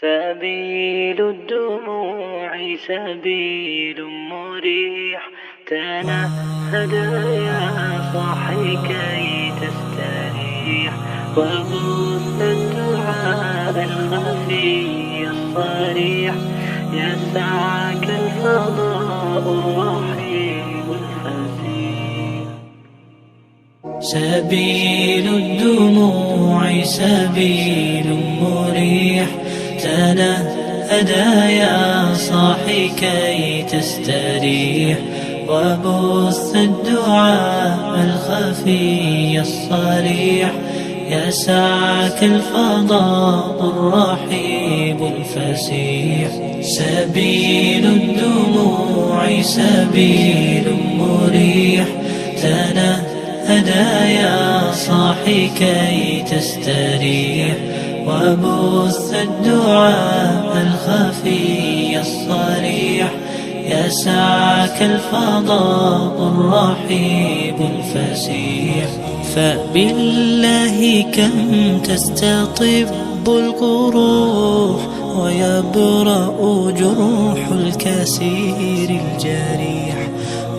سبيل الدموع سبيل مريح، تنهد يا صاحي كي تستريح، وبث الدعاء الخفي الصريح، يسعك الفضاء الرحيم الفسيح. سبيل الدموع سبيل مريح، تنهدى يا صاحي كي تستريح، وبث الدعاء الخفي الصريح، يسعك الفضاء الرحيب الفسيح. سبيل الدموع سبيل مريح، تنهدى يا صاحي كي تستريح، وبث الدعاء الخفي الصريح، يسعك الفضاء الرحيب الفسيح. فبالله كم تستطب القروح، ويبرأ جروح الكسير الجريح،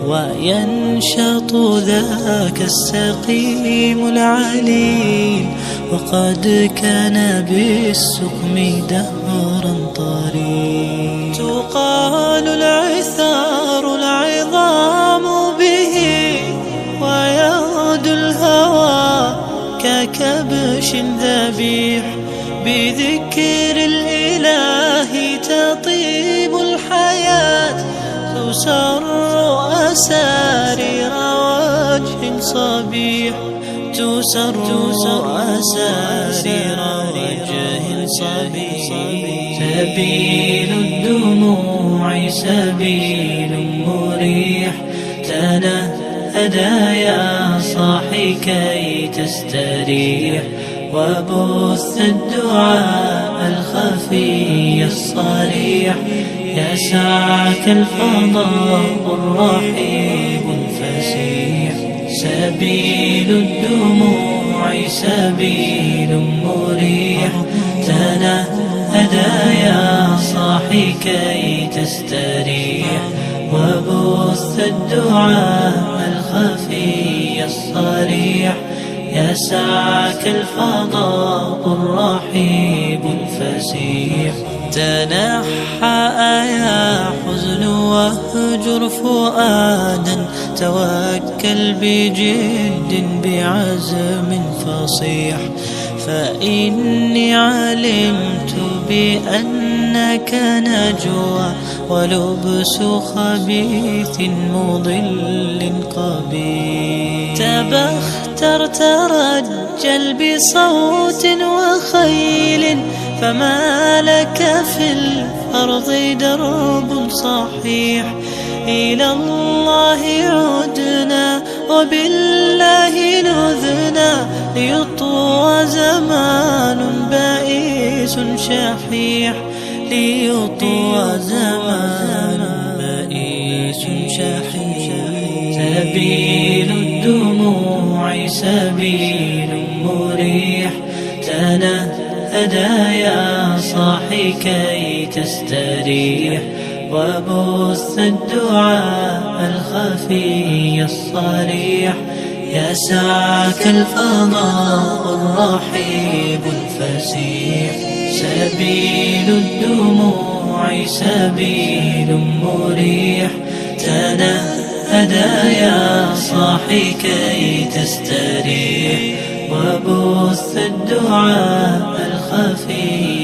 وينشط ذاك السقيم العليل، وقد كان بالسقم دهرا طريق. تقال العثار العظام به، ويغدو الهوى ككبش ذبيح، بذكر الإله تطيب الحياة، تسر أسارير وجه صبيح، تسر أسارير وجه صبيح. سبيل الدموع سبيل مريح، تنهدى يا صاحي كي تستريح، وبث الدعاء الخفي الصريح، يسعك الفضاء الرحيب الفسيح. سبيل الدموع سبيل مريح، تنهدى يا صاحي كي تستريح، وبث الدعاء الخفي الصريح، يسعك الفضاء الرحيب الفسيح. تنحى يا حزن واهجر فؤادا، توكل بجد بعزم فصيح، فإني علمت بأنك نجوى، ولبس خبيث مضل قبيح. تبختر ترجل بصوت وخيل، فما لك في الأرض درب صحيح. إلى الله عدنا وبالله نذنا، ليطوى زمان بائس شحيح، ليطوى زمان بائس شحيح. سبيل الدموع سبيل مريح، تنهدى يا صاحي كي تستريح، وبث الدعاء الخفي الصريح، يسعك الفضاء الرحيب الفسيح. سبيل الدموع سبيل مريح، تنهدى يا صاحي كي تستريح، وبث الدعاء الخفي